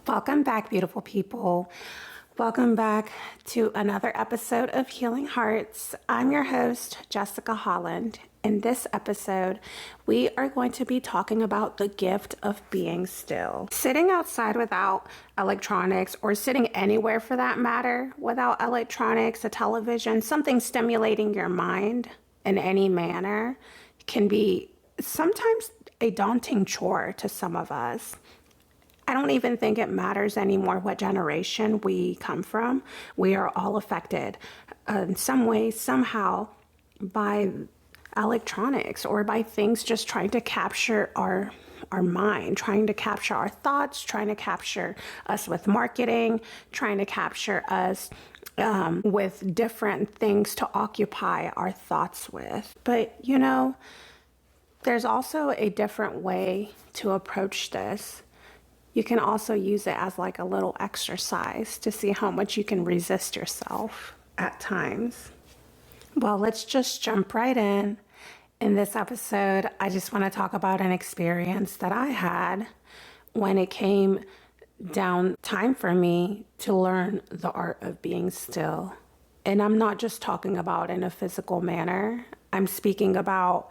Welcome back, beautiful people. Welcome back to another episode of Healing Hearts. I'm your host, Jessica Holland. In this episode, we are going to be talking about the gift of being still. Sitting outside without electronics, or sitting anywhere for that matter, without electronics, a television, something stimulating your mind in any manner, can be sometimes a daunting chore to some of us. I don't even think it matters anymore what generation we come from. We are all affected in some way, somehow, by electronics or by things just trying to capture our mind, trying to capture our thoughts, trying to capture us with marketing, trying to capture us with different things to occupy our thoughts with. But, there's also a different way to approach this. You can also use it as like a little exercise to see how much you can resist yourself at times. Well, let's just jump right in. In this episode, I just want to talk about an experience that I had when it came down time for me to learn the art of being still. And I'm not just talking about in a physical manner. I'm speaking about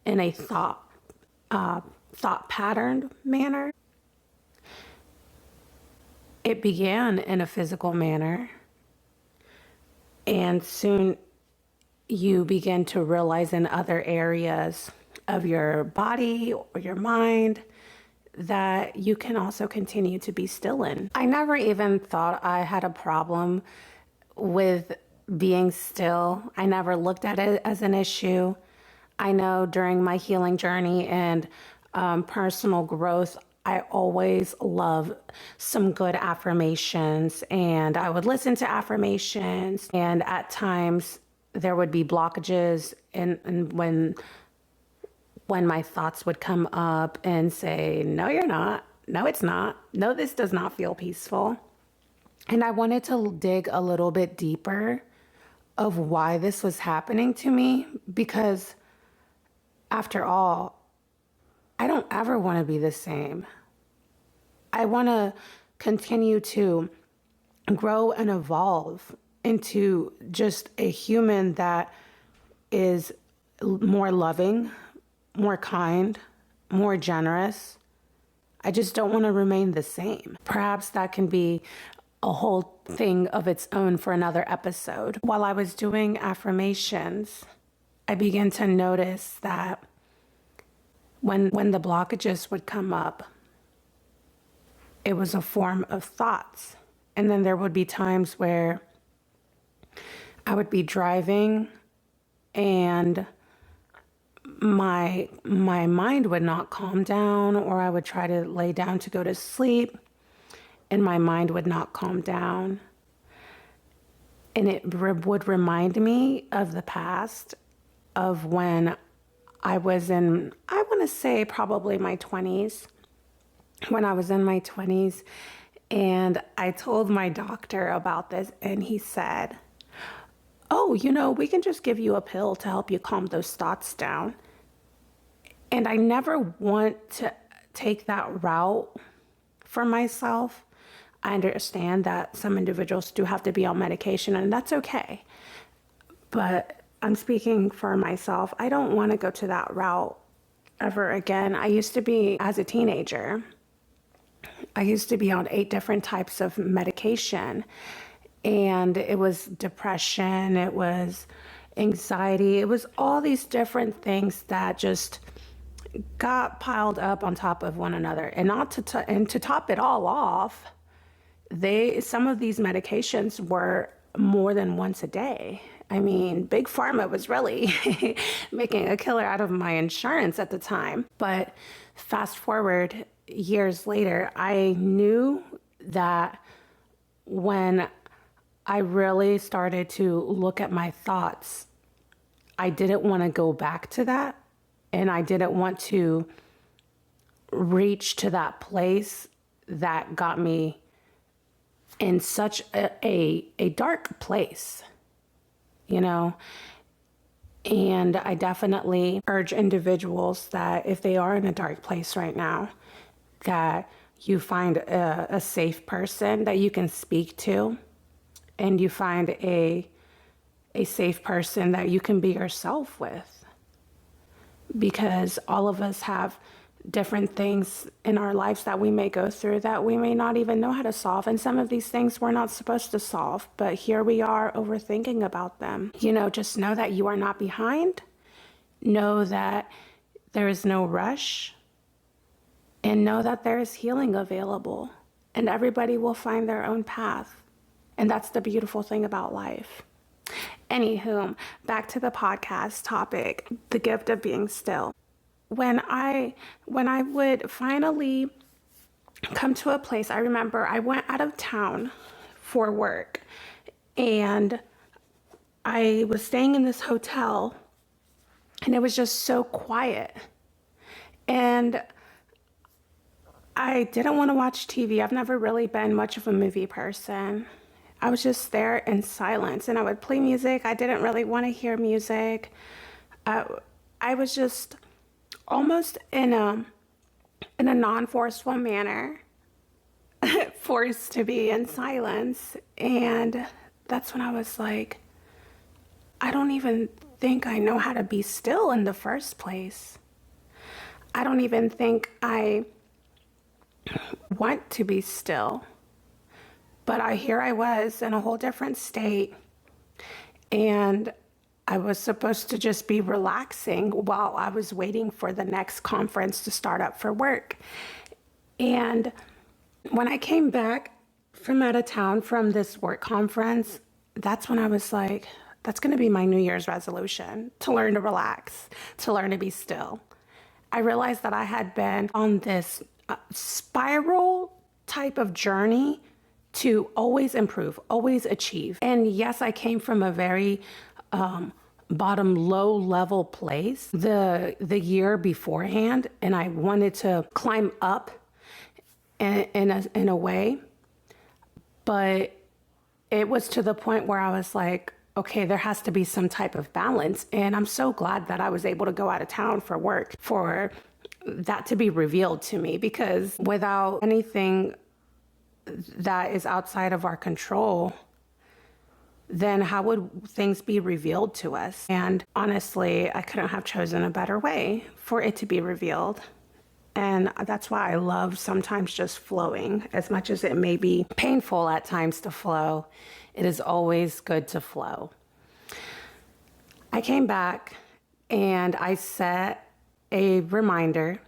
in a thought patterned manner. It began in a physical manner, and soon you begin to realize in other areas of your body or your mind that you can also continue to be still in. I never even thought I had a problem with being still. I never looked at it as an issue. I know during my healing journey and personal growth, I always love some good affirmations, and I would listen to affirmations, and at times there would be blockages and when my thoughts would come up and say, no, you're not. No, it's not. No, this does not feel peaceful. And I wanted to dig a little bit deeper of why this was happening to me, because after all, I don't ever want to be the same. I want to continue to grow and evolve into just a human that is more loving, more kind, more generous. I just don't want to remain the same. Perhaps that can be a whole thing of its own for another episode. While I was doing affirmations, I began to notice that when the blockages would come up, it was a form of thoughts. And then there would be times where I would be driving and my mind would not calm down, or I would try to lay down to go to sleep and my mind would not calm down. And it would remind me of the past, of when I was in, I want to say probably my 20s, when I was in my 20s, and I told my doctor about this, and he said, oh, we can just give you a pill to help you calm those thoughts down. And I never want to take that route for myself. I understand that some individuals do have to be on medication, and that's okay. But I'm speaking for myself. I don't want to go to that route ever again. I used to be, as a teenager, I used to be on 8 different types of medication, and it was depression, it was anxiety, it was all these different things that just got piled up on top of one another. And to top it all off, some of these medications were more than once a day. I mean, Big Pharma was really making a killer out of my insurance at the time. But fast forward years later, I knew that when I really started to look at my thoughts, I didn't want to go back to that. And I didn't want to reach to that place that got me in such a dark place, And I definitely urge individuals that if they are in a dark place right now, that You find a safe person that you can speak to, and you find a safe person that you can be yourself with. Because all of us have different things in our lives that we may go through that we may not even know how to solve. And some of these things we're not supposed to solve, but here we are overthinking about them. Just know that you are not behind. Know that there is no rush. And know that there is healing available. And everybody will find their own path. And that's the beautiful thing about life. Anywho, back to the podcast topic, the gift of being still. When I would finally come to a place, I remember I went out of town for work, and I was staying in this hotel, and it was just so quiet. And I didn't want to watch TV. I've never really been much of a movie person. I was just there in silence, and I would play music. I didn't really want to hear music. I was just almost in a non-forceful manner, forced to be in silence. And that's when I was like, I don't even think I know how to be still in the first place. I don't even think I want to be still. But here I was in a whole different state, and I was supposed to just be relaxing while I was waiting for the next conference to start up for work. And when I came back from out of town from this work conference, that's when I was like, that's going to be my New Year's resolution, to learn to relax, to learn to be still. I realized that I had been on this spiral type of journey to always improve, always achieve. And yes, I came from a very bottom, low level place the year beforehand, and I wanted to climb up in a way, but it was to the point where I was like, okay, there has to be some type of balance. And I'm so glad that I was able to go out of town for work, for that to be revealed to me, because without anything that is outside of our control, then how would things be revealed to us? And honestly, I couldn't have chosen a better way for it to be revealed. And that's why I love sometimes just flowing. As much as it may be painful at times to flow, it is always good to flow. I came back and I set a reminder,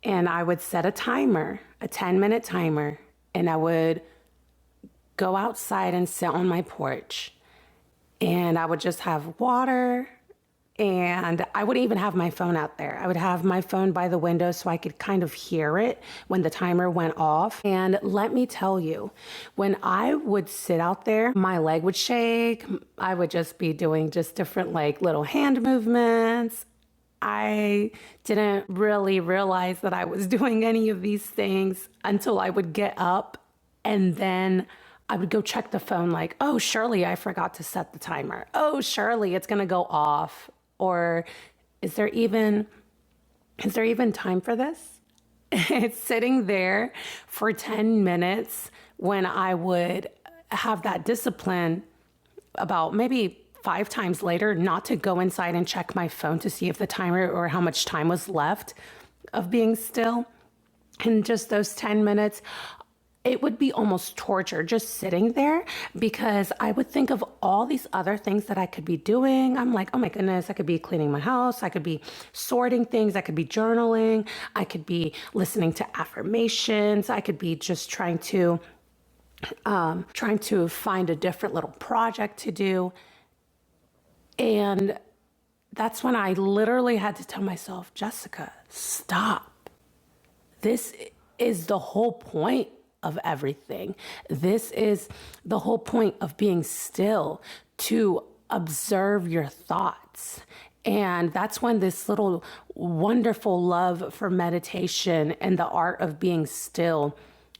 and I would set a timer, a 10-minute timer, and I would go outside and sit on my porch, and I would just have water, and I wouldn't even have my phone out there. I would have my phone by the window so I could kind of hear it when the timer went off. And let me tell you, when I would sit out there, my leg would shake. I would just be doing just different little hand movements. I didn't really realize that I was doing any of these things until I would get up, and then I would go check the phone like, oh, surely I forgot to set the timer. Oh, surely it's going to go off. Or is there even time for this? It's sitting there for 10 minutes when I would have that discipline about maybe 5 times later not to go inside and check my phone to see if the timer or how much time was left of being still. And just those 10 minutes, it would be almost torture just sitting there, because I would think of all these other things that I could be doing. I'm like, oh my goodness, I could be cleaning my house. I could be sorting things. I could be journaling. I could be listening to affirmations. I could be just trying to find a different little project to do. And that's when I literally had to tell myself, Jessica, stop. This is the whole point of everything. This is the whole point of being still, to observe your thoughts. And that's when this little wonderful love for meditation and the art of being still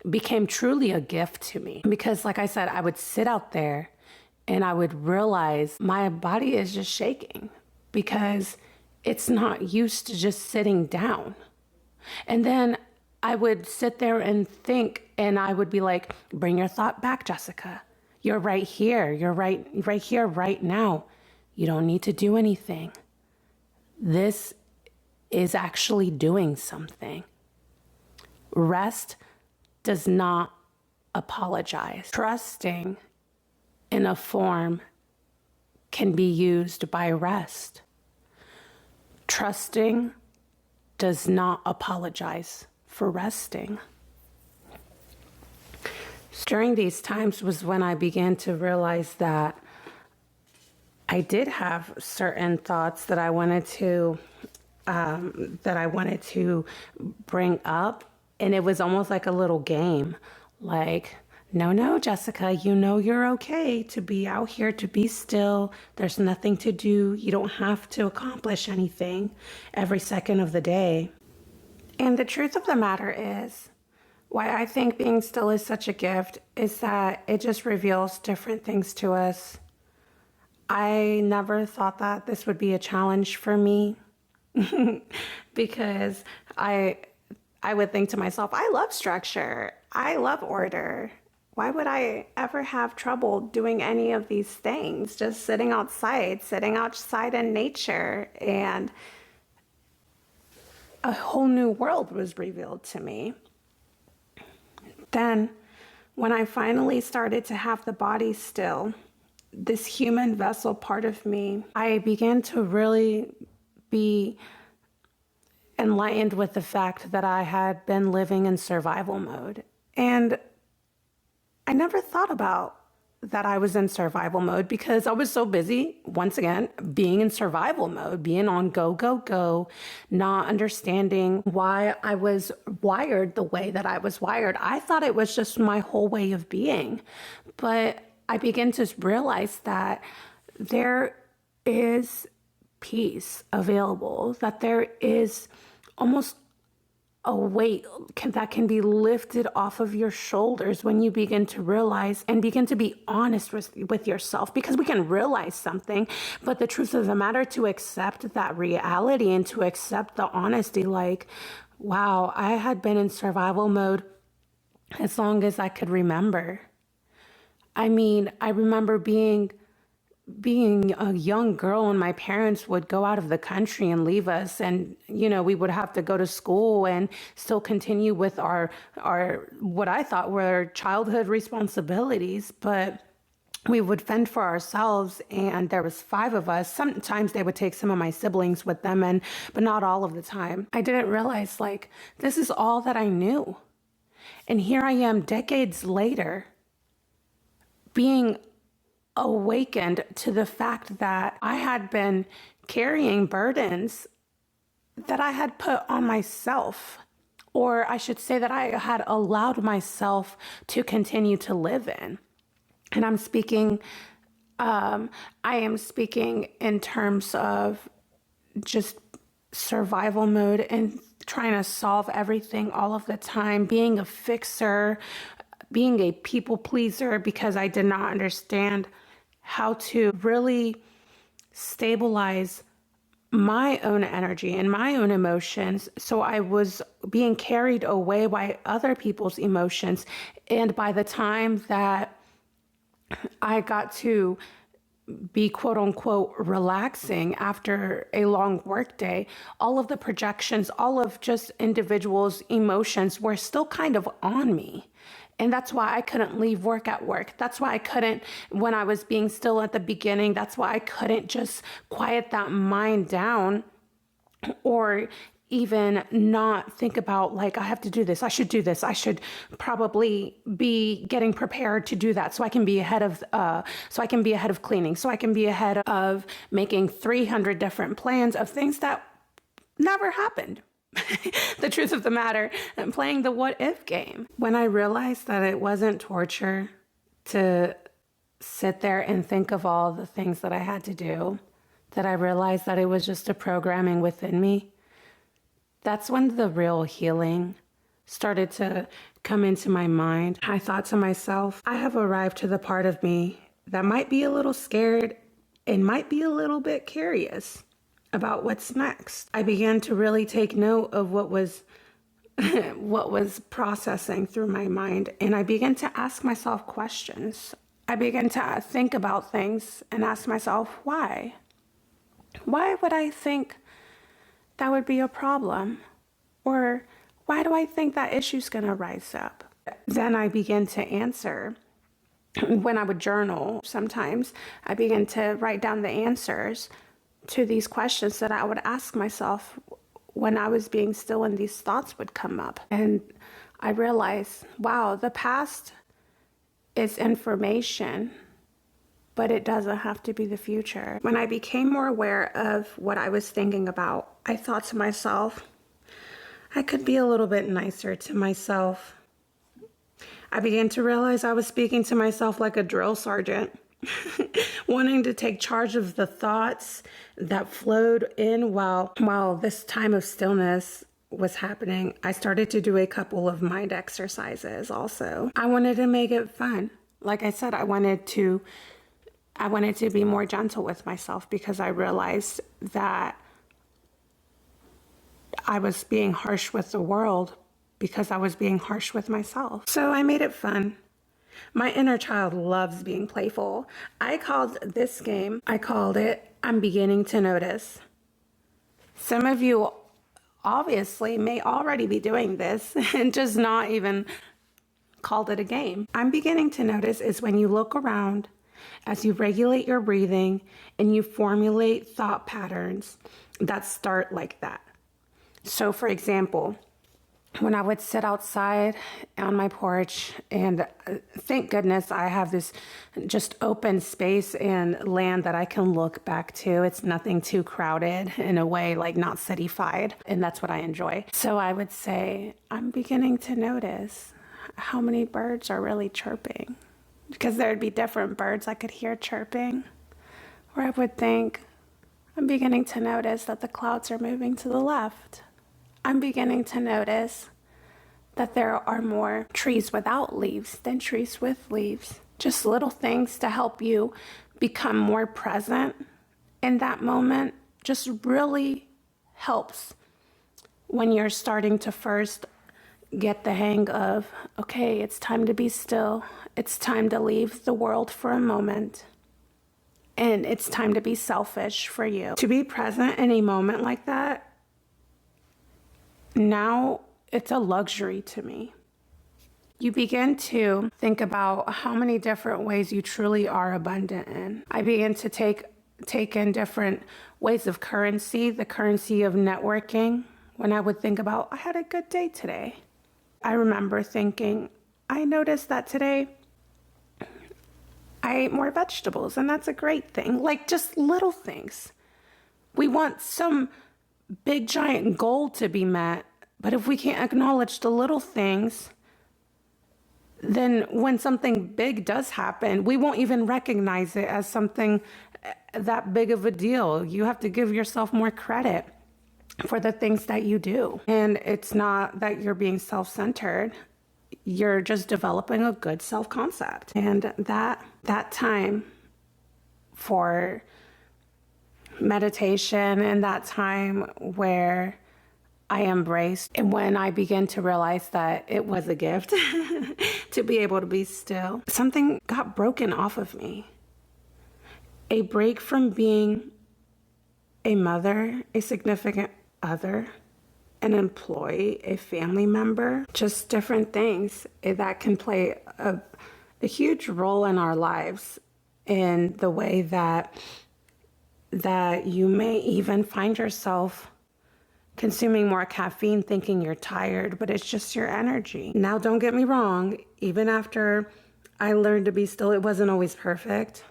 became truly a gift to me. Because like I said, I would sit out there and I would realize my body is just shaking because it's not used to just sitting down. And then I would sit there and think, and I would be like, bring your thought back, Jessica. You're right here. You're right here, right now. You don't need to do anything. This is actually doing something. Rest does not apologize. Trusting in a form can be used by rest. Trusting does not apologize for resting. During these times was when I began to realize that I did have certain thoughts that I wanted to bring up, and it was almost like a little game. Like, no, Jessica, you know you're okay to be out here, to be still. There's nothing to do. You don't have to accomplish anything every second of the day. And the truth of the matter is, why I think being still is such a gift is that it just reveals different things to us. I never thought that this would be a challenge for me because I would think to myself, I love structure. I love order. Why would I ever have trouble doing any of these things? Just sitting outside in nature, and a whole new world was revealed to me. Then, when I finally started to have the body still, this human vessel part of me, I began to really be enlightened with the fact that I had been living in survival mode. And I never thought about that I was in survival mode because I was so busy, once again, being in survival mode, being on go, not understanding why I was wired the way that I was wired. I thought it was just my whole way of being. But I began to realize that there is peace available, that there is almost a weight that can be lifted off of your shoulders when you begin to realize and begin to be honest with yourself, because we can realize something, but the truth of the matter, to accept that reality and to accept the honesty, like, wow, I had been in survival mode as long as I could remember. I mean, I remember being a young girl and my parents would go out of the country and leave us, and we would have to go to school and still continue with our what I thought were childhood responsibilities, but we would fend for ourselves, and there was 5 of us. Sometimes they would take some of my siblings with them, but not all of the time. I didn't realize, like, this is all that I knew. And here I am decades later being awakened to the fact that I had been carrying burdens that I had put on myself, or I should say that I had allowed myself to continue to live in. And I am speaking in terms of just survival mode and trying to solve everything all of the time, being a fixer, being a people pleaser, because I did not understand how to really stabilize my own energy and my own emotions. So I was being carried away by other people's emotions. And by the time that I got to be quote unquote relaxing after a long workday, all of the projections, all of just individuals' emotions were still kind of on me. And that's why I couldn't leave work at work. That's why I couldn't, when I was being still at the beginning, that's why I couldn't just quiet that mind down, or even not think about, like, I have to do this. I should do this. I should probably be getting prepared to do that so I can be ahead of cleaning, so I can be ahead of making 300 different plans of things that never happened. The truth of the matter, and playing the what if game. When I realized that it wasn't torture to sit there and think of all the things that I had to do, that I realized that it was just a programming within me, that's when the real healing started to come into my mind. I thought to myself, I have arrived to the part of me that might be a little scared and might be a little bit curious about what's next. I began to really take note of what was what was processing through my mind. And I began to ask myself questions. I began to think about things and ask myself, why? Why would I think that would be a problem? Or why do I think that issue's going to rise up? Then I began to answer. When I would journal, sometimes I began to write down the answers to these questions that I would ask myself when I was being still and these thoughts would come up. And I realized, wow, the past is information, but it doesn't have to be the future. When I became more aware of what I was thinking about, I thought to myself, I could be a little bit nicer to myself. I began to realize I was speaking to myself like a drill sergeant, wanting to take charge of the thoughts that flowed in while this time of stillness was happening. I started to do a couple of mind exercises also. I wanted to make it fun. Like I said, I wanted to be more gentle with myself because I realized that I was being harsh with the world because I was being harsh with myself. So I made it fun. My inner child loves being playful. I called this game, I'm Beginning to Notice. Some of you obviously may already be doing this and just not even called it a game. I'm beginning to notice is when you look around as you regulate your breathing and you formulate thought patterns that start like that. So for example, when I would sit outside on my porch, and thank goodness I have this just open space and land that I can look back to. It's nothing too crowded in a way, like not cityfied, and that's what I enjoy. So I would say, I'm beginning to notice how many birds are really chirping, because there'd be different birds I could hear chirping. Or I would think, I'm beginning to notice that the clouds are moving to the left. I'm beginning to notice that there are more trees without leaves than trees with leaves. Just little things to help you become more present in that moment just really helps when you're starting to first get the hang of, okay, it's time to be still. It's time to leave the world for a moment. And it's time to be selfish for you. To be present in a moment like that, now it's a luxury to me. You begin to think about how many different ways you truly are abundant in. I begin to take in different ways of currency, the currency of networking. When I would think about, I had a good day today. I remember thinking, I noticed that today I ate more vegetables, and that's a great thing. Like just little things. We want some big giant goal to be met, but if we can't acknowledge the little things, then when something big does happen, we won't even recognize it as something that big of a deal. You have to give yourself more credit for the things that you do. And it's not that you're being self-centered. You're just developing a good self-concept. And that time for meditation and that time where I embraced, and when I began to realize that it was a gift to be able to be still, something got broken off of me. A break from being a mother, a significant other, an employee, a family member, just different things that can play a huge role in our lives in the way that you may even find yourself consuming more caffeine thinking you're tired, but it's just your energy. Now, don't get me wrong, even after I learned to be still, it wasn't always perfect.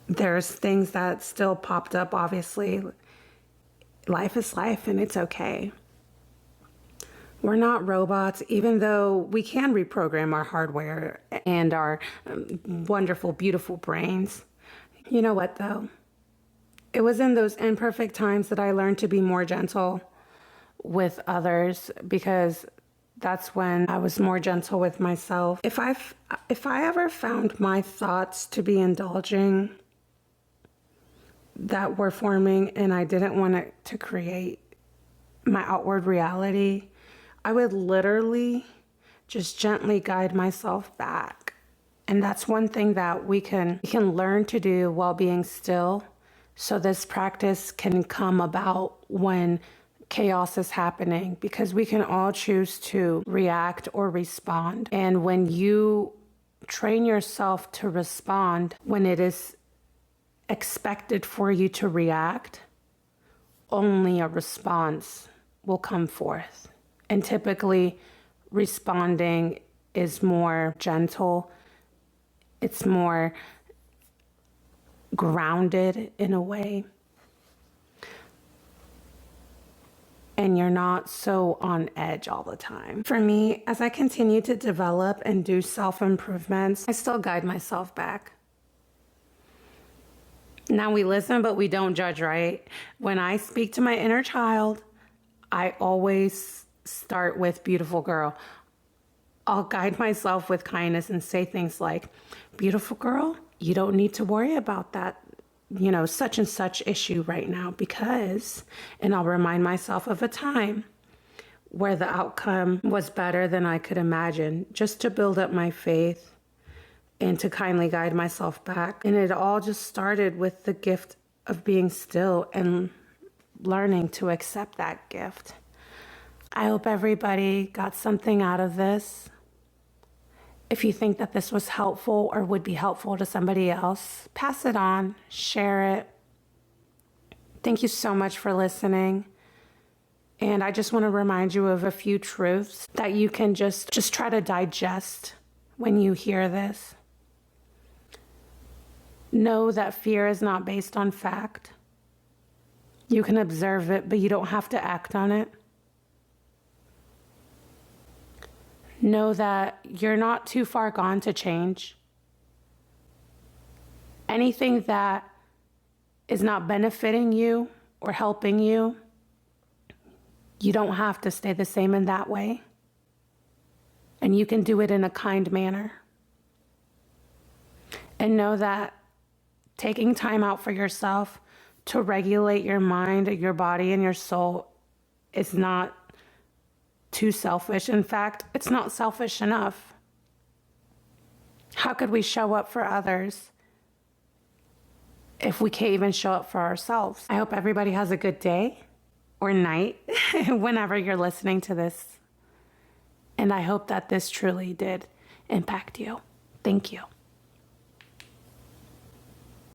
There's things that still popped up, obviously. Life is life, and it's okay. We're not robots, even though we can reprogram our hardware and our wonderful, beautiful brains. You know what, though? It was in those imperfect times that I learned to be more gentle with others, because that's when I was more gentle with myself. If I ever found my thoughts to be indulging, that were forming, and I didn't want it to create my outward reality, I would literally just gently guide myself back. And that's one thing that we can learn to do while being still. So this practice can come about when chaos is happening, because we can all choose to react or respond. And when you train yourself to respond when it is expected for you to react, only a response will come forth. And typically, responding is more gentle, it's more grounded in a way. And you're not so on edge all the time. For me, as I continue to develop and do self-improvements, I still guide myself back. Now we listen, but we don't judge, right? When I speak to my inner child, I always start with beautiful girl. I'll guide myself with kindness and say things like, beautiful girl, you don't need to worry about that, such and such issue right now, because, and I'll remind myself of a time where the outcome was better than I could imagine, just to build up my faith and to kindly guide myself back. And it all just started with the gift of being still and learning to accept that gift. I hope everybody got something out of this. If you think that this was helpful or would be helpful to somebody else, pass it on, share it. Thank you so much for listening. And I just want to remind you of a few truths that you can just try to digest when you hear this. Know that fear is not based on fact. You can observe it, but you don't have to act on it. Know that you're not too far gone to change. Anything that is not benefiting you or helping you, you don't have to stay the same in that way. And you can do it in a kind manner. And know that taking time out for yourself to regulate your mind, your body, and your soul is not too selfish. In fact, it's not selfish enough. How could we show up for others if we can't even show up for ourselves? I hope everybody has a good day or night whenever you're listening to this. And I hope that this truly did impact you. Thank you.